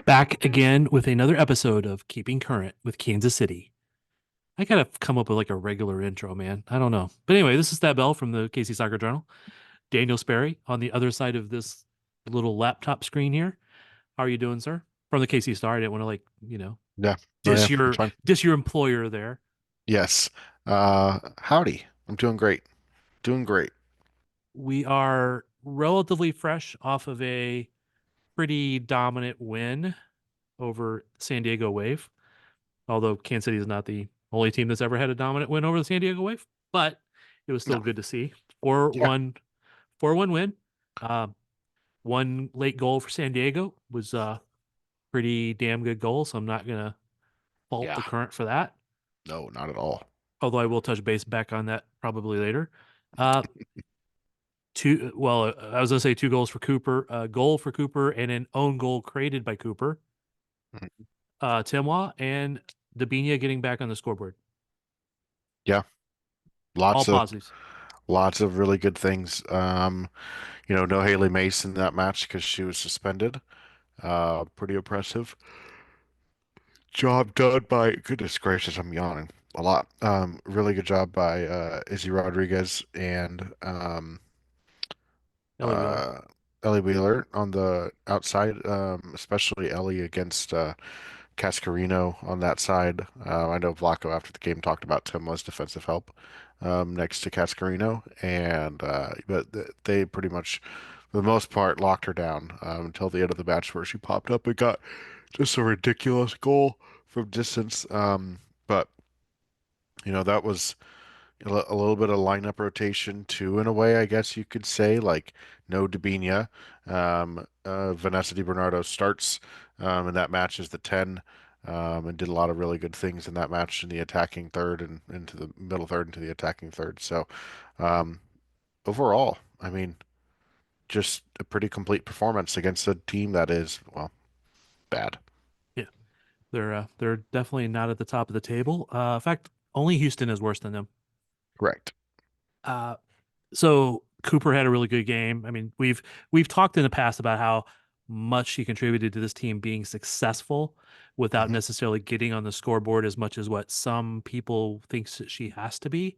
Back again with another episode of Keeping Current with Kansas City. I gotta come up with like a regular intro, man. I don't know. But anyway, this is Stat Bell from the KC Soccer Journal. Daniel Sperry on the other side of this little laptop screen here. How are you doing, sir? From the KC Star. I didn't want to Yeah. Oh yeah, diss that's your fine. diss your employer there. Yes. Howdy. I'm doing great. Doing great. We are relatively fresh off of a pretty dominant win over San Diego Wave. Although Kansas City is not the only team that's ever had a dominant win over the San Diego Wave, but it was No. still good to see. 4 Yeah. 1, 4-1 win. Uh, one late goal for San Diego was a pretty damn good goal, so I'm not going to fault the Yeah. Current for that. No, not at all. Although I will touch base back on that probably later. Uh, I was going to say two goals for Cooper, a goal for Cooper, and an own goal created by Cooper. Mhm. Temwa and Dabinia getting back on the scoreboard. Yeah. All Lots of positives. lots of really good things. No Haley Mason in that match because she was suspended. Pretty impressive. Job done by goodness gracious, I'm yawning a lot. Really good job by Izzy Rodriguez and Ellie Wheeler. uh Ellie Wheeler on the outside, especially Ellie against Cascarino on that side. I know Vlaco after the game talked about Temwa's defensive help next to Cascarino, and but they pretty much, for the most part, locked her down until the end of the match where she popped up and got just a ridiculous goal from distance. But that was a little bit of lineup rotation too, in a way, I guess you could say. Like no Dabinia, Vanessa Di Bernardo starts, and that match is the 10, and did a lot of really good things in that match in the attacking third and into the middle third into the attacking third. So um, overall, I mean, just a pretty complete performance against a team that is, well, bad. Yeah, they're definitely not at the top of the table. In fact, only Houston is worse than them. Correct. Uh, so Cooper had a really good game. I mean, we've talked in the past about how much he contributed to this team being successful without Hmm. necessarily getting on the scoreboard as much as what some people thinks that she has to be.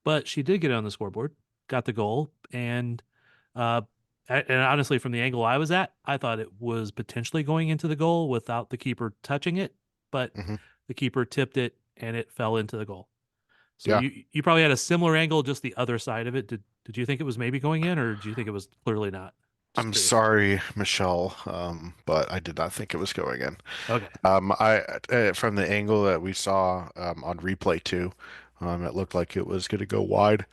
But she did get on the scoreboard, got the goal, uh, and honestly, from the angle I was at, I thought it was potentially going into the goal without the keeper touching it, but Hmm. the keeper tipped it and it fell into the goal. So Yeah. you probably had a similar angle, just the other side of it. Did you think it was maybe going in, or do you think it was clearly not? Just I'm curious. sorry, Michelle, but I did not think it was going in. Okay. I From the angle that we saw on replay too, it looked like it was going to go wide.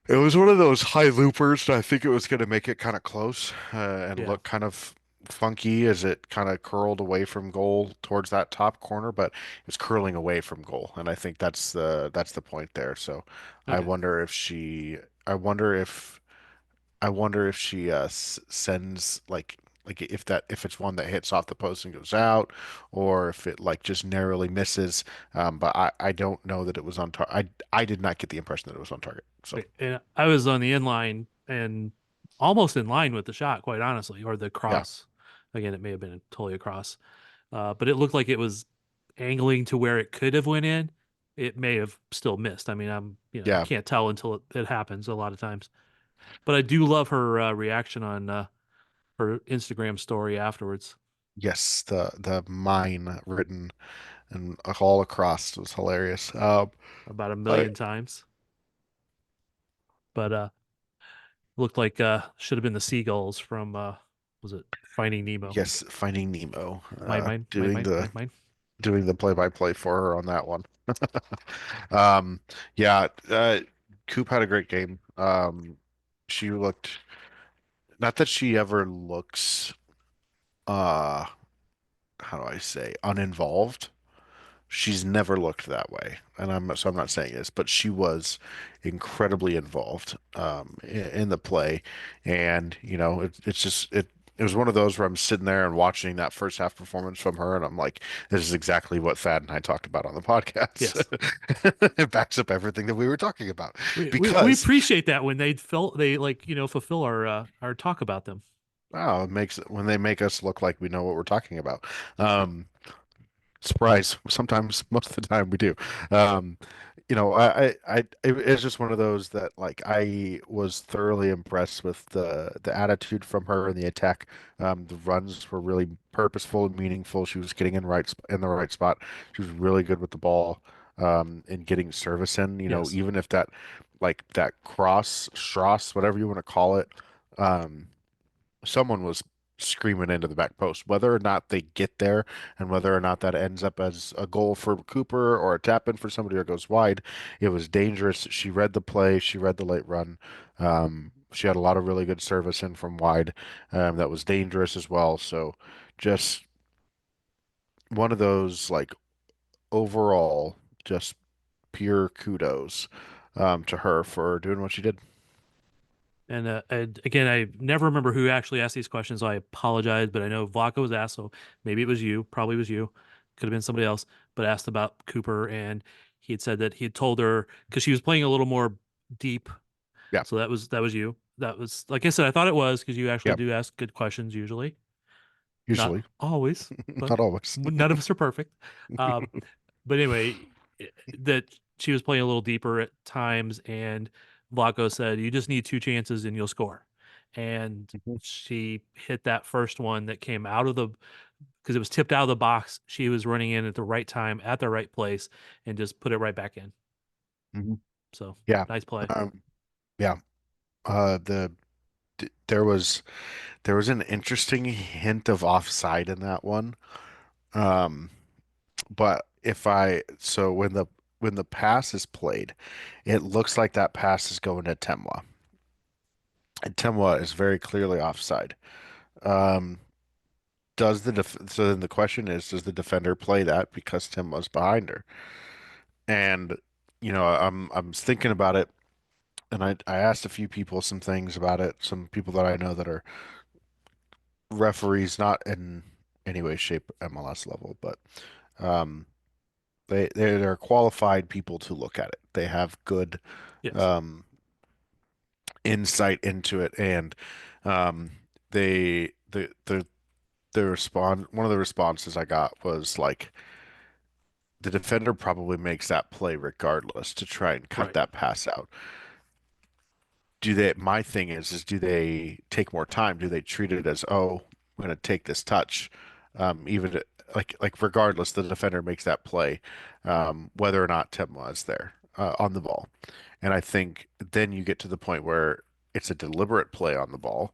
It was one of those high loopers, and I think it was going to make it kind of close and Yeah. look kind of funky as it kind of curled away from goal towards that top corner, but it's curling away from goal, and I think that's the point there. So I Okay. wonder if she, I wonder if I wonder if she sends like if it's one that hits off the post and goes out, or if it like just narrowly misses. But I don't know that it was on target. I did not get the impression that it was on target. So And I was on the inline and almost in line with the shot, quite honestly, or the yeah, cross. Again, it may have been totally a cross, but it looked like it was angling to where it could have went in. It may have still missed. I mean, you yeah, can't tell until it happens a lot of times. But I do love her reaction on her Instagram story afterwards, yes, the mine written and all across was hilarious. about a I million times. But looked like should have been the seagulls from was it Finding Nemo? Yes, Finding Nemo, Mine, mine. doing the play-by-play for her on that one. Um, yeah, Coop had a great game. She looked, not that she ever looks, uh, how do I say, uninvolved. She's never looked that way, and I'm not saying this, but she was incredibly involved in the play, and it's just it. it was one of those where I'm sitting there and watching that first half performance from her, and I'm like, this is exactly what Thad and I talked about on the podcast. Yes. It backs up everything that we were talking about We because appreciate that when they like, fulfill our talk about them. wow, it makes when they make us look like we know what we're talking about. Um, Surprise. Sometimes, most of the time, we do. Um, it's just one of those that like I was thoroughly impressed with the attitude from her and the attack. The runs were really purposeful and meaningful. She was getting in the right spot. She was really good with the ball, and getting service in. Yes. Even if that like that cross, Strass, whatever you want to call it, um, someone was screaming into the back post. Whether or not they get there and whether or not that ends up as a goal for Cooper or a tap in for somebody or goes wide, it was dangerous. She read the play, she read the late run. She had a lot of really good service in from wide, that was dangerous as well. So just one of those like overall just pure kudos to her for doing what she did. And again, I never remember who actually asked these questions, so I apologize. But I know Vlaco was asked, so maybe it was you, probably was you, could have been somebody else, but asked about Cooper, and he had said that he had told her because she was playing a little more deep. Yeah, So that was you. That was like I said, I thought it was because you actually yeah, do ask good questions usually, not usually, always, but not always. none of us are perfect. Um, but anyway, that she was playing a little deeper at times, and Vlaco said, "You just need two chances and you'll score." And she hit that first one that came out of the because it was tipped out of the box. She was running in at the right time, at the right place, and just put it right back in. Mhm. So Yeah. nice play. Yeah. The there was an interesting hint of offside in that one. Um, but if I so when the pass is played, it looks like that pass is going to Temwa. And Temwa is very clearly offside. Um, so then the question is, does the defender play that because Temwa's behind her? And I'm thinking about it, and I asked a few people some things about it, some people that I know that are referees, not in any way, shape, MLS level, but um, they're qualified people to look at it. They have good Yes, um, insight into it, and um, they the respond one of the responses I got was like the defender probably makes that play regardless to try and cut right. that pass out. My thing is do they take more time? Do they treat it as, oh, I'm going to take this touch? Even like regardless, the defender makes that play, whether or not Temwa is there on the ball. And I think then you get to the point where it's a deliberate play on the ball.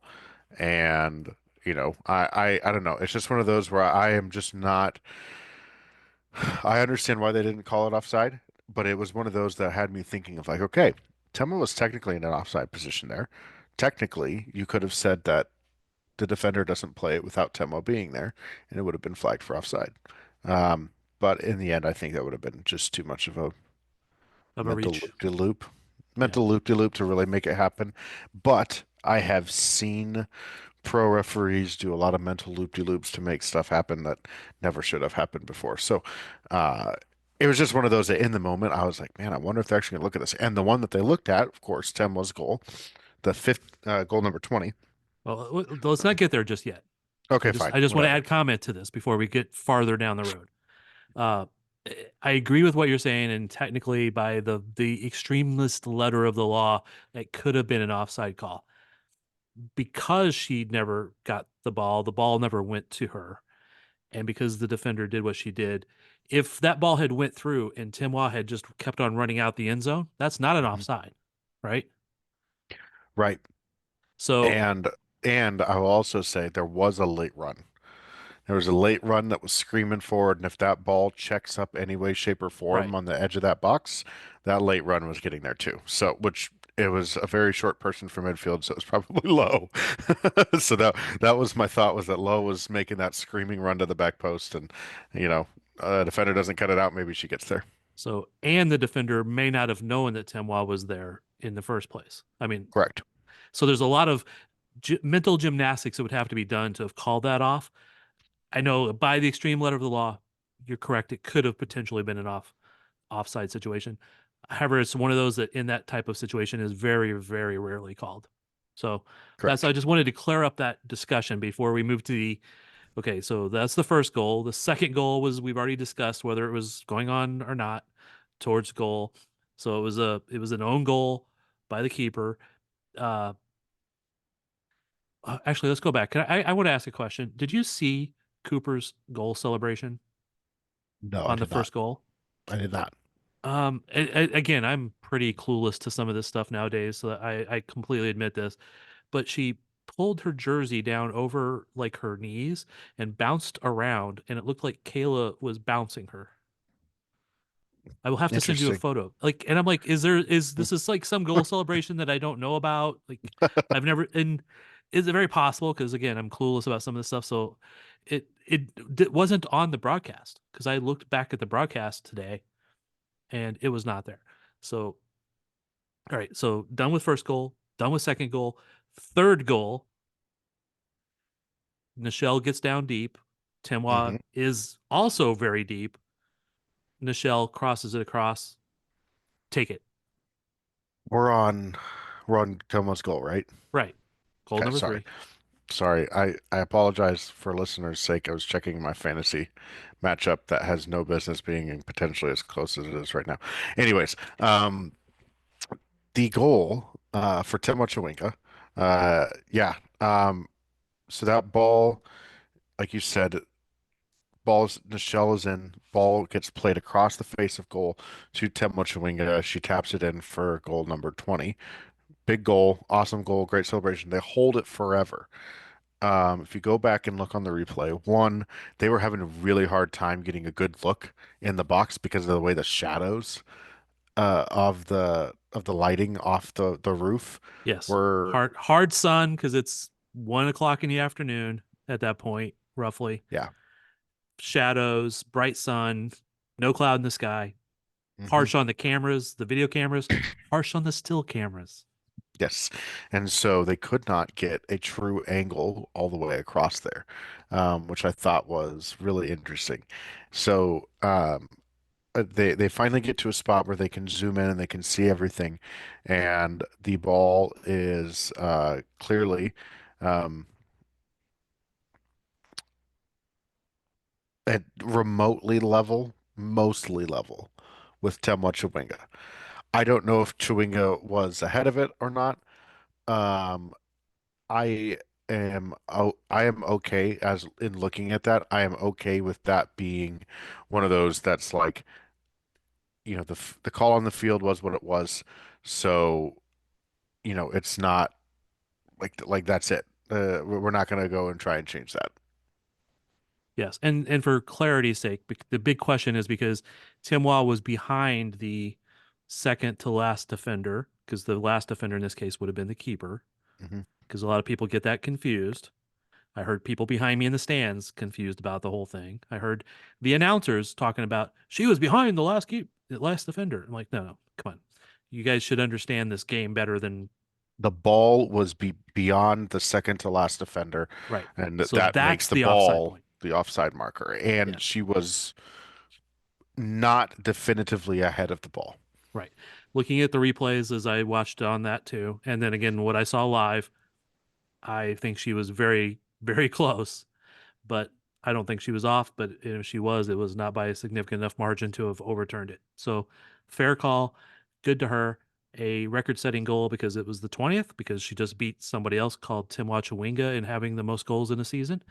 And, I don't know. It's just one of those where I am just not, I understand why they didn't call it offside, but it was one of those that had me thinking of like, okay, Temma was technically in an offside position there. Technically, you could have said that the defender doesn't play it without Temmo being there, and it would have been flagged for offside. Um, but in the end, I think that would have been just too much of a Of a mental reach. loop-de-loop, Yeah. to really make it happen. But I have seen pro referees do a lot of mental loop-de-loops to make stuff happen that never should have happened before. So, uh, it was just one of those that in the moment I was like, man, I wonder if they're actually gonna look at this. And the one that they looked at, of course, Temwa's goal, the fifth goal number 20. Well, let's not get there just yet. I Okay, just fine, I just want to whatever. add comment to this before we get farther down the road. Uh, I agree with what you're saying, and technically, by the extremist letter of the law, it could have been an offside call because she never got the ball never went to her, and because the defender did what she did. If that ball had went through and Timwa had just kept on running out the end zone, that's not an Mhm. offside, right? Right. So, And I will also say there was a late run. There was a late run that was screaming forward, and if that ball checks up any way, shape, or right. form on the edge of that box, that late run was getting there too. So, which it was a very short person for midfield, so it was probably low. So that was my thought was that Lowe was making that screaming run to the back post, and you know, defender doesn't cut it out, maybe she gets there. So, and the defender may not have known that Timwa was there in the first place. I mean, Correct. so there's a lot of mental gymnastics that would have to be done to have called that off. I know by the extreme letter of the law, you're correct. It could have potentially been an offside situation. However, it's one of those that in that type of situation is very, very rarely called. So that's Correct. I just wanted to clear up that discussion before we move to the okay, so that's the first goal. The second goal was we've already discussed whether it was going on or not towards goal. So it was an own goal by the keeper. Uh, Actually, let's go back. I want to ask a question. Did you see Cooper's goal celebration No, I on the did not. first goal? I did not. Again, I'm pretty clueless to some of this stuff nowadays, so I completely admit this. But she pulled her jersey down over like her knees and bounced around, and it looked like Kayla was bouncing her. I will have to send you a Interesting. photo. Like, and I'm like, is this is like some goal celebration that I don't know about? Like, I've never, and is it very possible? Because again, I'm clueless about some of this stuff. So it wasn't on the broadcast because I looked back at the broadcast today and it was not there. So, all right. So done with first goal, done with second goal, third goal. Nichelle gets down deep. Hmm. Temwa is also very deep. Nichelle crosses it across. Take it. We're on we're on Tomo's goal, right? Right. Goal Okay, number sorry. three. Sorry. I apologize for listeners' sake. I was checking my fantasy matchup that has no business being potentially as close as it is right now. Anyways, the goal for Temwa Chawinka, yeah. So that ball, like you said, Nichelle is in. Ball gets played across the face of goal to Temwa Chawinga. She taps it in for goal number 20. Big goal, awesome goal, great celebration. They hold it forever. If you go back and look on the replay, one, they were having a really hard time getting a good look in the box because of the way the shadows of the lighting off the roof Yes. were, Hard sun because it's 1 o'clock in the afternoon at that point, roughly. yeah. Shadows, bright sun, no cloud in the sky. Hmm. Harsh on the cameras, the video cameras, harsh on the still cameras. Yes. And so they could not get a true angle all the way across there, which I thought was really interesting. So they finally get to a spot where they can zoom in and they can see everything, and the ball is clearly um, at remotely level, mostly level with Temwa Chewinga. I don't know if Chewinga was ahead of it or not. Um, I I am okay as in looking at that. I am okay with that being one of those that's like, the call on the field was what it was. So, it's not like that's it. We're not going to go and try and change that. Yes. And for clarity's sake, the big question is because Timwa was behind the second to last defender, because the last defender in this case would have been the keeper, Hmm. because a lot of people get that confused. I heard people behind me in the stands confused about the whole thing. I heard the announcers talking about she was behind the last defender. I'm like, no, come on. You guys should understand this game better than The ball was beyond the second to last defender, right. and So that makes that's the the offside ball point. the offside marker. And Yes, she was not definitively ahead of the ball. right. Looking at the replays as I watched on that too, and then again what I saw live, I think she was very, very close. But I don't think she was off. But if she was, it was not by a significant enough margin to have overturned it. So fair call, good to her. A record-setting goal because it was the 20th, because she just beat somebody else called Tim Wachawinga in having the most goals in a season.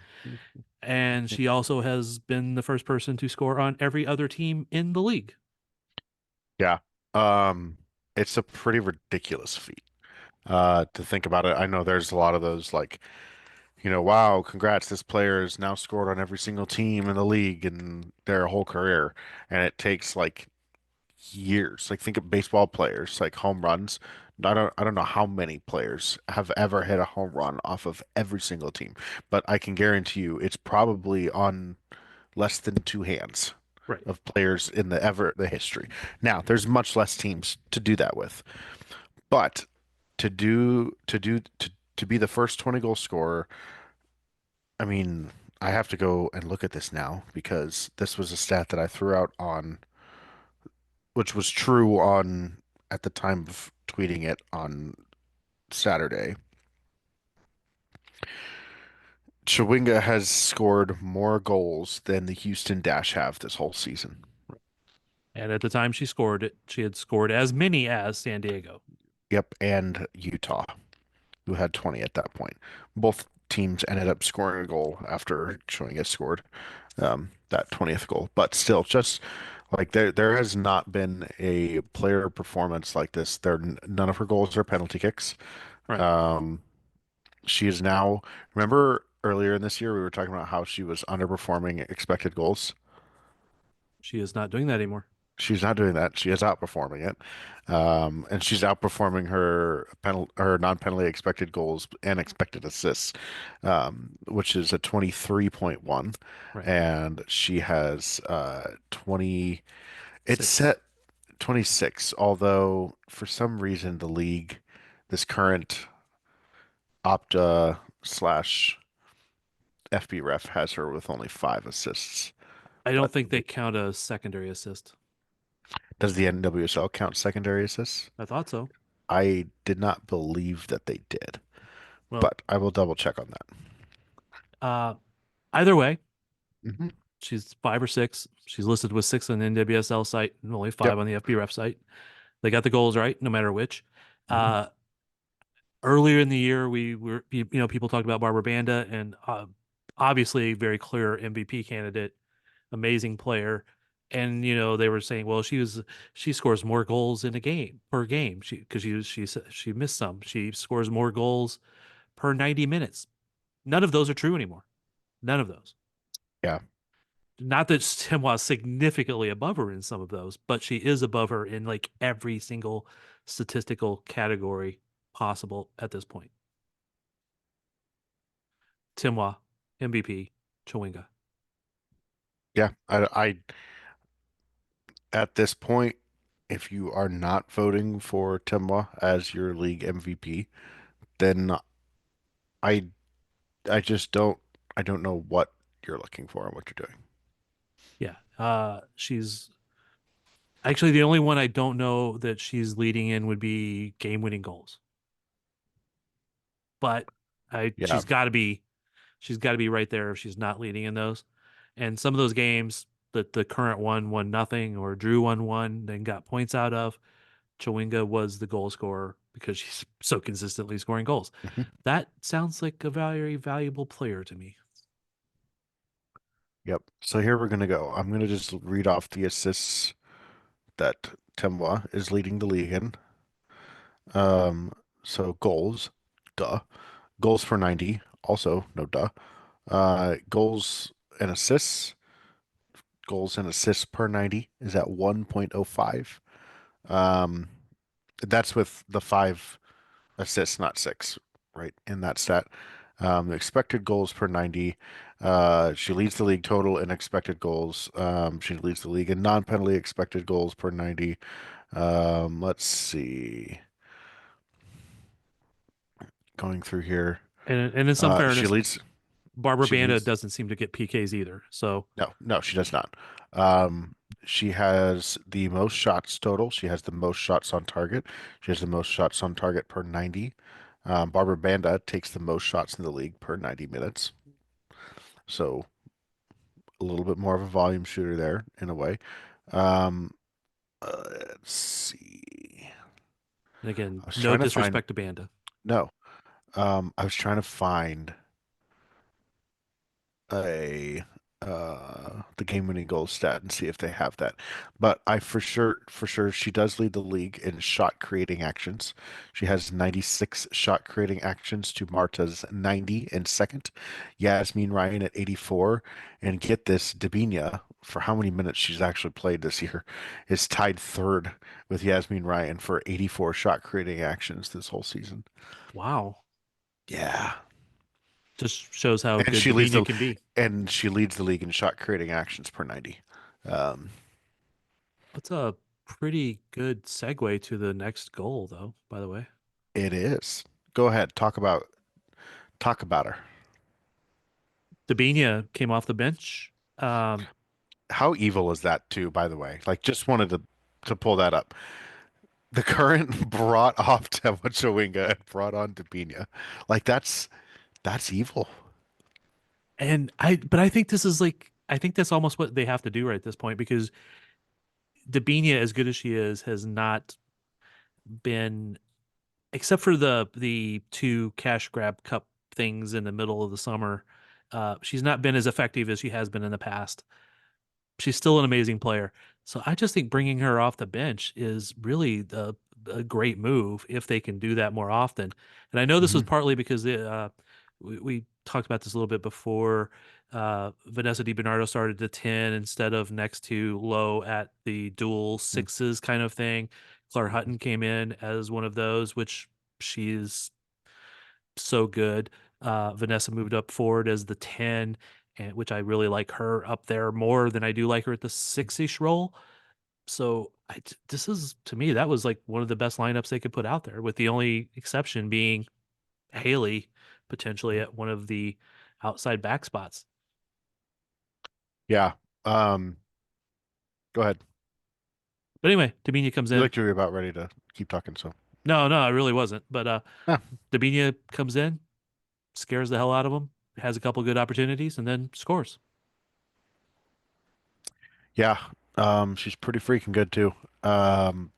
And she also has been the first person to score on every other team in the league. Yeah. It's a pretty ridiculous feat. To think about it. I know there's a lot of those like, wow, congrats, this player has now scored on every single team in the league in their whole career. And it takes like years. Like think of baseball players, like home runs. I don't know how many players have ever hit a home run off of every single team, but I can guarantee you it's probably on less than two hands Right. of players in the history. Now, there's much less teams to do that with. But to to be the first 20 goal scorer, I mean, I have to go and look at this now because this was a stat that I threw out on, which was true on at the time of tweeting it on Saturday. Chawinga has scored more goals than the Houston Dash have this whole season. And at the time she scored it, she had scored as many as San Diego. Yep, and Utah, who had 20 at that point. Both teams ended up scoring a goal after Chawinga scored that 20th goal. But still, just like there has not been a player performance like this. None of her goals are penalty kicks. Right. Um, she is now, remember earlier in this year, we were talking about how she was underperforming expected goals. She is not doing that anymore. She's not doing that. She is outperforming it. And she's outperforming her non-penalty expected goals and expected assists, which is a 23.1. Right. And she has 20, it's 6. set 26, although for some reason the league, this current Opta slash FB ref has her with only 5 assists. I don't But think they count a secondary assist. does the NWSL count secondary assists? I thought so. I did not believe that they did, Well, but I will double check on that. uh, either way, Hmm. she's 5 or 6. She's listed with 6 on the NWSL site and only Yep. 5 on the FBref site. They got the goals right, no matter which. Hmm. Uh, Earlier in the year, we were, people talked about Barbara Banda and obviously very clear MVP candidate, amazing player. And they were saying, well, she scores more goals in a game per game. She missed some. She scores more goals per 90 minutes. None of those are true anymore. None of those. Yeah. Not that Temwa is significantly above her in some of those, but she is above her in like every single statistical category possible at this point. Temwa, MVP, Chawinga. Yeah. At this point, if you are not voting for Temwa as your league MVP, then I I just I don't know what you're looking for and what you're doing. Yeah. She's actually the only one I don't know that she's leading in would be game-winning goals. But I Yeah. she's got to be right there if she's not leading in those. And some of those games that the current one won nothing or drew 1-1, then got points out of, Chawinga was the goal scorer because she's so consistently scoring goals. Mhm. That sounds like a very valuable player to me. Yep. So here we're gonna go. I'm gonna just read off the assists that Temwa is leading the league in. Um, so goals, duh. Goals for 90, also no duh. Goals and assists, goals and assists per 90 is at 1.05. Um, that's with the 5 assists, not 6, right? In that stat. Expected goals per 90. She leads the league total in expected goals. She leads the league in non-penalty expected goals per 90. Let's see. Going through here. And in some She fairness, leads. Barbara She Banda leads. doesn't seem to get PKs either. So No, no, she does not. She has the most shots total. She has the most shots on target. She has the most shots on target per 90. Barbara Banda takes the most shots in the league per 90 minutes. So a little bit more of a volume shooter there in a way. Um, let's see. and again, I was no trying to find, disrespect to Banda. no, I was trying to find a the game-winning goal stat and see if they have that. But I for sure she does lead the league in shot creating actions. She has 96 shot creating actions to Marta's 90 in second. Yasmin Ryan at 84. And get this, Dabinia, for how many minutes she's actually played this year, is tied third with Yasmin Ryan for 84 shot creating actions this whole season. Wow. Yeah. Just shows how And good she leads Davinia the can be. and she leads the league in shot creating actions per 90. Um, That's a pretty good segue to the next goal, though, by the way. it is. Go ahead, talk about. Talk about her. Dabinia came off the bench. Um, How evil is that too, by the way? Like just wanted to pull that up. The current brought off Temwa Chawinga and brought on Debinha. Like that's evil. but I think this is like, I think that's almost what they have to do right at this point because Dabinia, as good as she is, has not been, except for the two cash grab cup things in the middle of the summer. She's not been as effective as she has been in the past. She's still an amazing player. So I just think bringing her off the bench is really a great move if they can do that more often. And I know this was Hmm. partly because we talked about this a little bit before. Vanessa DiBernardo started to 10 instead of next to Low at the dual sixes kind of thing. Claire Hutton came in as one of those, which she is so good. Vanessa moved up forward as the 10, and which I really like her up there more than I do like her at the six-ish role. So this is to me that was like one of the best lineups they could put out there, with the only exception being Haley potentially at one of the outside back spots. Yeah. Um, Go ahead. But anyway, Dabinia comes You in. looked you're about ready to keep talking, so No, no, I really wasn't. But yeah. Dabinia comes in, scares the hell out of him, has a couple good opportunities, and then scores. Yeah. She's pretty freaking good too. Um,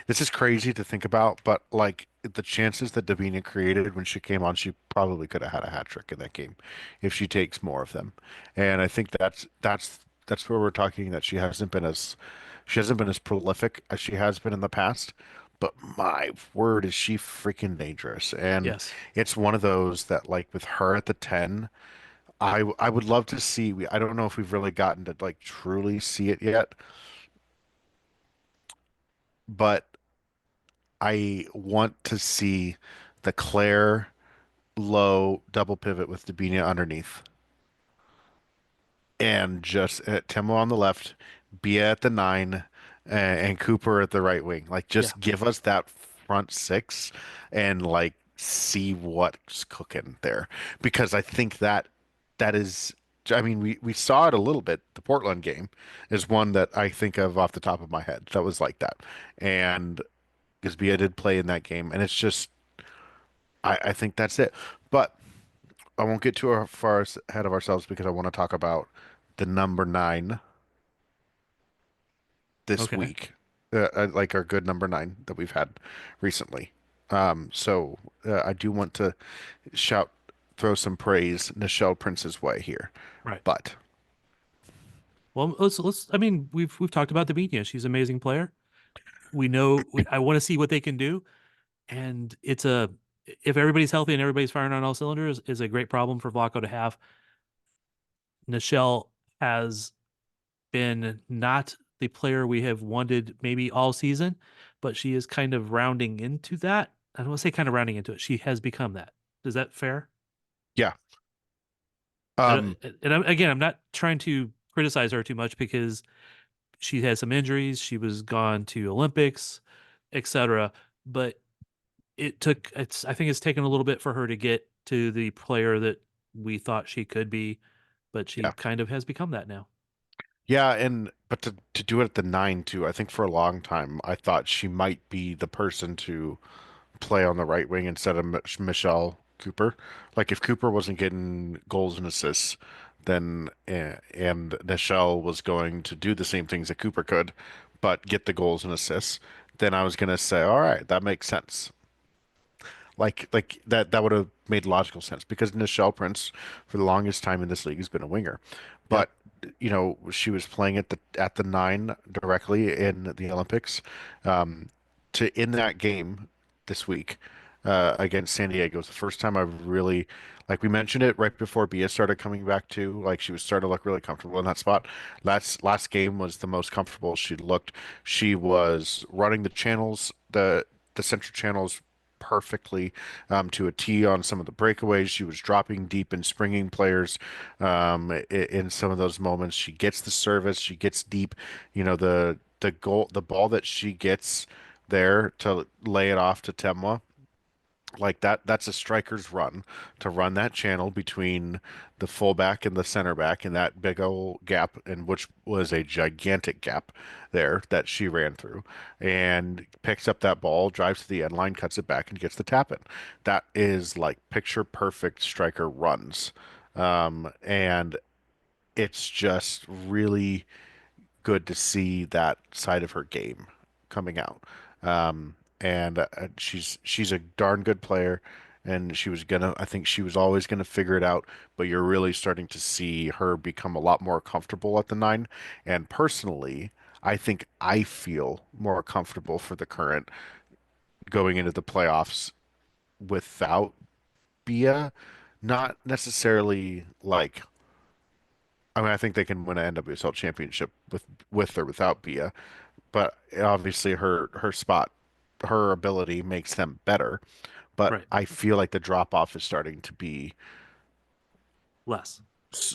this is crazy to think about, but like the chances that Davina created when she came on, she probably could have had a hat trick in that game if she takes more of them. And I think that's where we're talking that she hasn't been as prolific as she has been in the past. But my word, is she freaking dangerous. And Yes. it's one of those that like with her at the 10, I would love to see. I don't know if we've really gotten to like truly see it yet, but I want to see the Claire low double pivot with Dabinia underneath and just Temwa on the left, Bia at the 9, and Cooper at the right wing. Like Yeah. just give us that front six and like see what's cooking there. Because I think that is I mean we saw it a little bit. The Portland game is one that I think of off the top of my head that was like that. And because Bia did play in that game, and it's just I think that's it. But I won't get too far ahead of ourselves because I want to talk about the number 9 this Okay. week, like our good number 9 that we've had recently. I do want to shout, throw some praise Nichelle Prince's way here, Right. but Well, let's. I mean, we've talked about Dabinia. She's an amazing player. We know. I want to see what they can do, and it's a if everybody's healthy and everybody's firing on all cylinders, is a great problem for Vlaco to have. Nichelle has been not the player we have wanted maybe all season, but she is kind of rounding into that. I don't want to say kind of rounding into it. She has become that. Is that fair? yeah, I um, don't, and again, I'm not trying to criticize her too much because she had some injuries. She was gone to Olympics, etc. But I think it's taken a little bit for her to get to the player that we thought she could be, but she yeah, kind of has become that now. yeah, and but to do it at the 9 too, I think for a long time I thought she might be the person to play on the right wing instead of Michelle Cooper. Like if Cooper wasn't getting goals and assists, then and Nichelle was going to do the same things that Cooper could, but get the goals and assists, then I was gonna say, all right, that makes sense. Like that would have made logical sense because Nichelle Prince for the longest time in this league has been a winger. Yep. But she was playing at the 9 directly in the Olympics. To in that game this week against San Diego was the first time I've really like we mentioned it right before Bia started coming back too. Like she was starting to look really comfortable in that spot. Last game was the most comfortable she looked. She was running the channels, the central channels perfectly to a T on some of the breakaways. She was dropping deep and springing players in some of those moments. She gets the service, she gets deep. The ball that she gets there to lay it off to Temwa. Like that's a striker's run to run that channel between the fullback and the center back in that big old gap, and which was a gigantic gap there that she ran through, and picks up that ball, drives to the end line, cuts it back, and gets the tap in. That is like picture perfect striker runs. And it's just really good to see that side of her game coming out. And she's a darn good player, and I think she was always gonna figure it out. But you're really starting to see her become a lot more comfortable at the nine. And personally, I think I feel more comfortable for the current going into the playoffs without Bia. Not necessarily like. I mean, I think they can win an NWSL championship with or without Bia, but obviously her spot, her ability makes them better. But Right. I feel like the drop off is starting to be Less.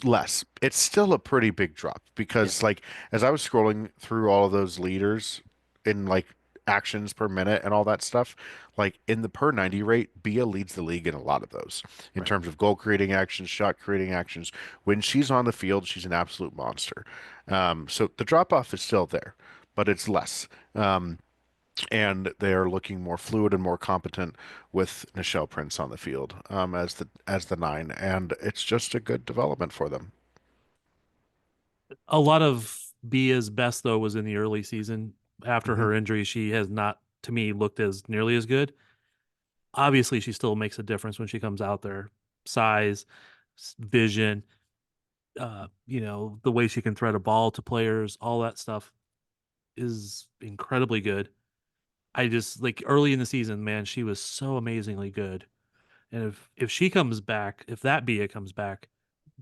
less. It's still a pretty big drop Yeah. because like as I was scrolling through all of those leaders in like actions per minute and all that stuff, like in the per 90 rate, Bia leads the league in a lot of those in Right. terms of goal creating actions, shot creating actions. When she's on the field, she's an absolute monster. So the drop off is still there, but it's less. And they are looking more fluid and more competent with Nichelle Prince on the field as the nine, and it's just a good development for them. A lot of Bia's best though was in the early season. After Hmm. her injury, she has not, to me, looked as nearly as good. Obviously, she still makes a difference when she comes out there. Size, vision, the way she can thread a ball to players, all that stuff is incredibly good. I just like early in the season, man, she was so amazingly good. And if she comes back, if that Bia comes back,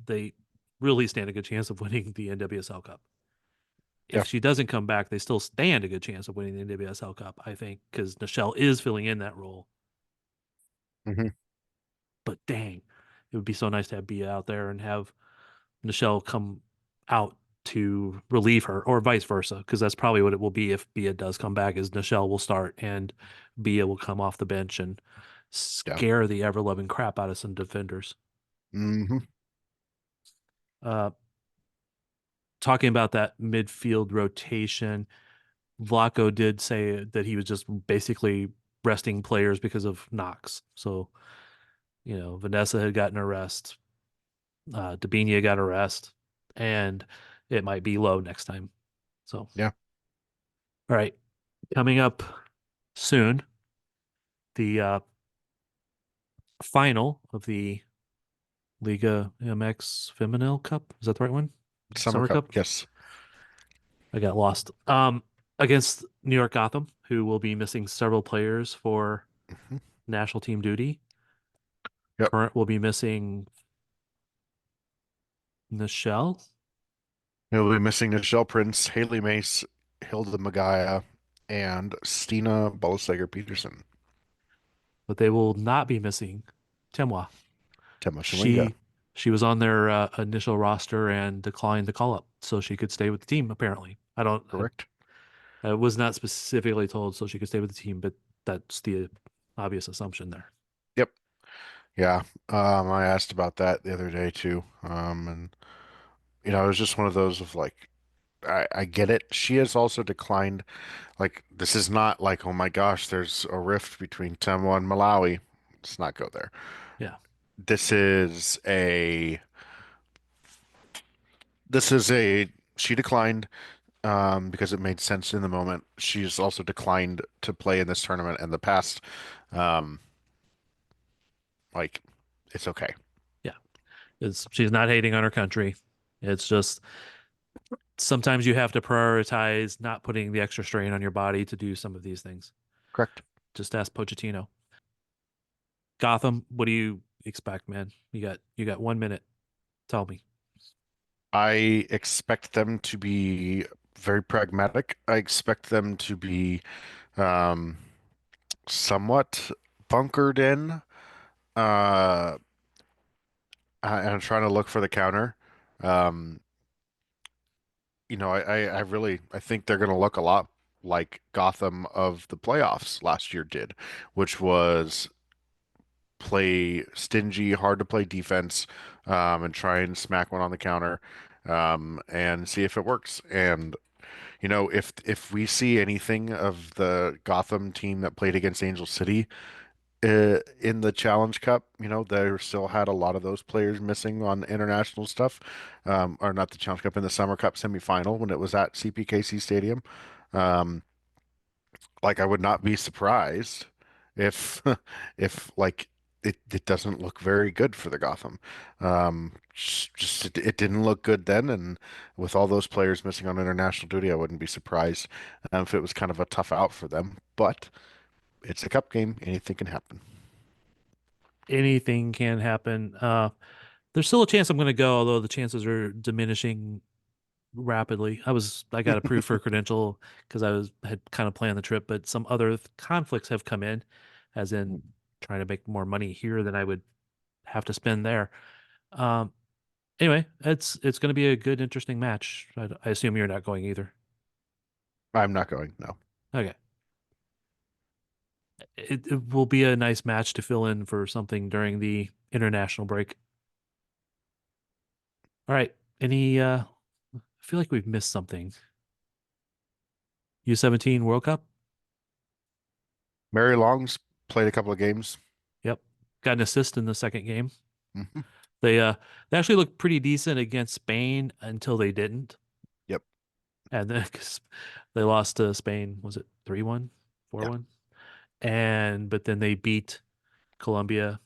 they really stand a good chance of winning the NWSL Cup. If Yeah. she doesn't come back, they still stand a good chance of winning the NWSL Cup, I think, because Nichelle is filling in that role. Hmm. But dang, it would be so nice to have Bia out there and have Nichelle come out to relieve her, or vice versa, because that's probably what it will be if Bia does come back. Is Nichelle will start and Bia will come off the bench and Yeah. scare the ever loving crap out of some defenders. Hmm. Uh, Talking about that midfield rotation, Vlaco did say that he was just basically resting players because of knocks. So, Vanessa had gotten a rest, Dabinia got a rest, and it might be low next time. So, Yeah. all right, coming up soon, the final of the Liga MX Femenil Cup. Is that the right one? Summer Summer Cup. Cup? Yes. I got lost. Against New York Gotham, who will be missing several players for Hmm. national team duty. Yep. Current will be missing Nichelle, He'll be missing Nichelle Prince, Haley Mace, Hilda Magaya, and Stina Bolsager Peterson. but they will not be missing Temwa. Temwa Shawinga. She she was on their initial roster and declined the call up, so she could stay with the team. Apparently, I don't. Correct. I was not specifically told so she could stay with the team, but that's the obvious assumption there. Yep. Yeah. I asked about that the other day too. And it was just one of those of like, I get it. She has also declined. Like, this is not like, oh my gosh, there's a rift between Temwa and Malawi. Let's not go there. Yeah, This is a, this is a, she declined because it made sense in the moment. She's also declined to play in this tournament in the past. Um, like, it's okay. yeah. She's not hating on her country. It's just sometimes you have to prioritize not putting the extra strain on your body to do some of these things. Correct. Just ask Pochettino. Gotham, what do you expect, man? You got 1 minute. Tell me. I expect them to be very pragmatic. I expect them to be um, somewhat bunkered in. Uh, I'm trying to look for the counter. Um, I think they're going to look a lot like Gotham of the playoffs last year did, which was play stingy, hard to play defense, and try and smack one on the counter, and see if it works. And if we see anything of the Gotham team that played against Angel City in the Challenge Cup, they still had a lot of those players missing on international stuff, or not the Challenge Cup, in the Summer Cup semifinal when it was at CPKC Stadium. Um, like I would not be surprised if if like it doesn't look very good for the Gotham. Just it didn't look good then, and with all those players missing on international duty, I wouldn't be surprised if it was kind of a tough out for them. But it's a cup game; anything can happen. Anything can happen. There's still a chance I'm going to go, although the chances are diminishing rapidly. I got approved for a credential because had kind of planned the trip, but some other conflicts have come in, as in trying to make more money here than I would have to spend there. Um, anyway, it's going to be a good, interesting match. I assume you're not going either. I'm not going, no. Okay, it will be a nice match to fill in for something during the international break. All right, any? I feel like we've missed something. U17 World Cup. Mary Long's played a couple of games. Yep, got an assist in the second game. Hmm. They actually looked pretty decent against Spain until they didn't. Yep. And then 'cause they lost to Spain, was it 3-1, four Yeah. one And but then they beat Colombia,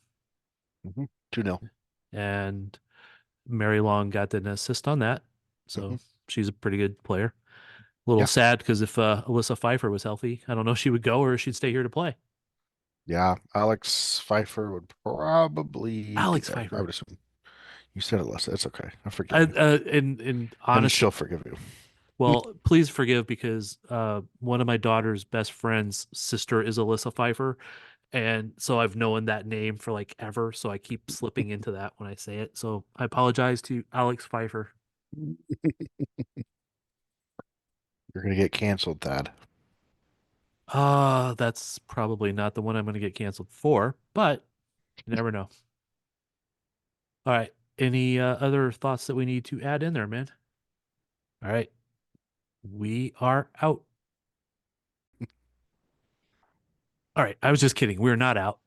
2-0. and Mary Long got an assist on that. Hmm. So she's a pretty good player. A little Yeah. sad because if Alyssa Pfeiffer was healthy, I don't know if she would go or she'd stay here to play. Yeah. Alex Pfeiffer would probably be Alex there, I Pfeiffer. would assume. You said Alyssa. It's okay. I I, forgive you. in And honest, she'll forgive you. well, please forgive because one of my daughter's best friend's sister is Alyssa Pfeiffer, and so I've known that name for like ever. So I keep slipping into that when I say it. So I apologize to Alex Pfeiffer. You're gonna get canceled, Thad. That's probably not the one I'm going to get canceled for, but you never know. All right. Any other thoughts that we need to add in there, man? All right. We are out. All right. I was just kidding. We're not out.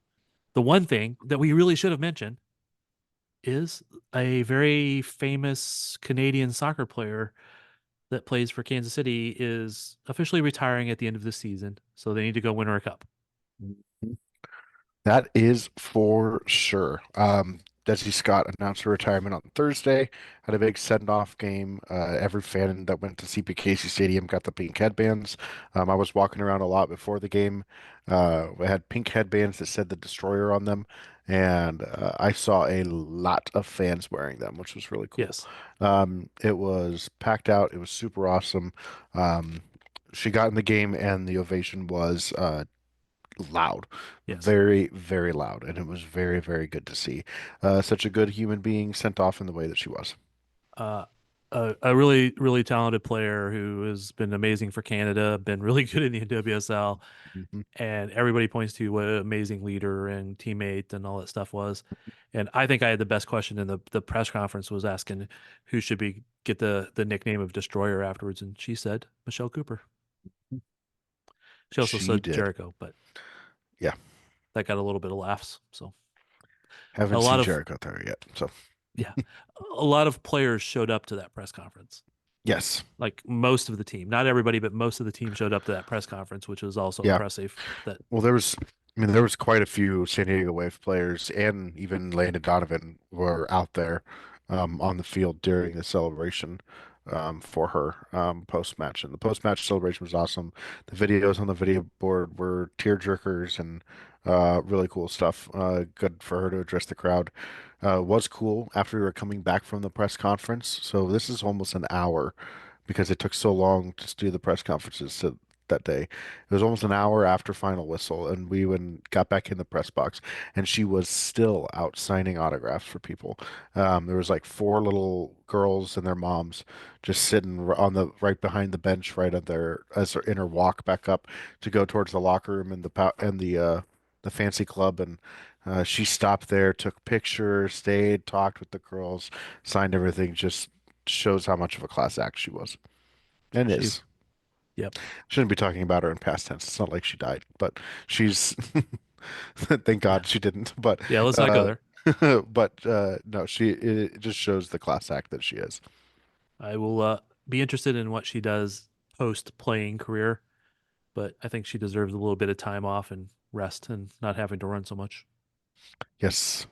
The one thing that we really should have mentioned is a very famous Canadian soccer player that plays for Kansas City is officially retiring at the end of this season. So they need to go win her a cup. That is for sure. Desi Scott announced her retirement on Thursday, had a big send-off game. Every fan that went to CPKC Stadium got the pink headbands. I was walking around a lot before the game. We had pink headbands that said the Destroyer on them, and I saw a lot of fans wearing them, which was really cool. Yes. It was packed out. It was super awesome. Um, she got in the game, and the ovation was loud, Yes. very, very loud, and it was very, very good to see such a good human being sent off in the way that she was. Uh, a really, really talented player who has been amazing for Canada, been really good in the WSL, Mhm. and everybody points to what an amazing leader and teammate and all that stuff was. And I think I had the best question in the press conference was asking who should be get the nickname of Destroyer afterwards, and she said Michelle Cooper. She also She said did. Jericho, but Yeah, that got a little bit of laughs. So a haven't lot seen of Jericho there yet. So, yeah, a lot of players showed up to that press conference. yes. Like most of the team, not everybody, but most of the team showed up to that press conference, which was also Yeah. impressive. That Well, there was quite a few San Diego Wave players and even Landon Donovan were out there on the field during the celebration for her post-match. And the post-match celebration was awesome. The videos on the video board were tear jerkers and really cool stuff. Good for her to address the crowd. Was cool after we were coming back from the press conference. So this is almost an hour because it took so long to do the press conferences that day. It was almost an hour after final whistle, and we went got back in the press box, and she was still out signing autographs for people. There was like four little girls and their moms just sitting on the right behind the bench, right at their as they're in her walk back up to go towards the locker room and the the fancy club, and she stopped there, took pictures, stayed, talked with the girls, signed everything. Just shows how much of a class act she was and She's is. yep. Shouldn't be talking about her in past tense. It's not like she died, but she's thank Yeah. God she didn't. But Yeah, let's not go uh there. no, it just shows the class act that she is. I will be interested in what she does post playing career, but I think she deserves a little bit of time off and rest and not having to run so much. Yes.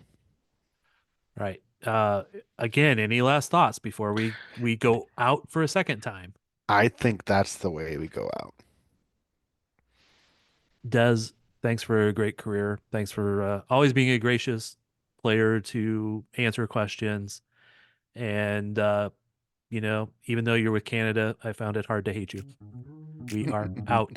Right. Again, any last thoughts before we go out for a second time? I think that's the way we go out. Des, thanks for a great career. Thanks for always being a gracious player to answer questions. And even though you're with Canada, I found it hard to hate you. We are out.